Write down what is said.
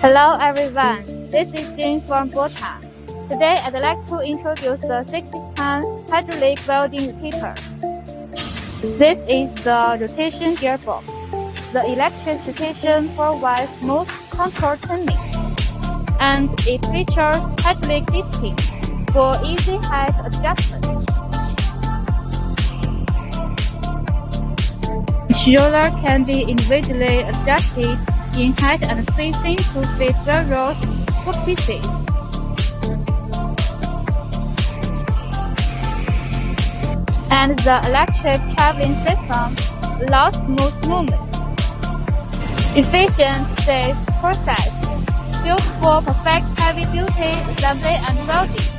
Hello everyone, this is Jane from Bota. Today I'd like to introduce the 60-ton hydraulic welding rotator. This is the rotation gearbox. The electric rotation provides smooth control tuning, and it features hydraulic lifting for easy height adjustment. Each roller can be individually adjusted in height and spacing to fit various workpieces. And the electric traveling system allows smooth movement. Efficient, safe process, built for perfect heavy-duty assembly and welding.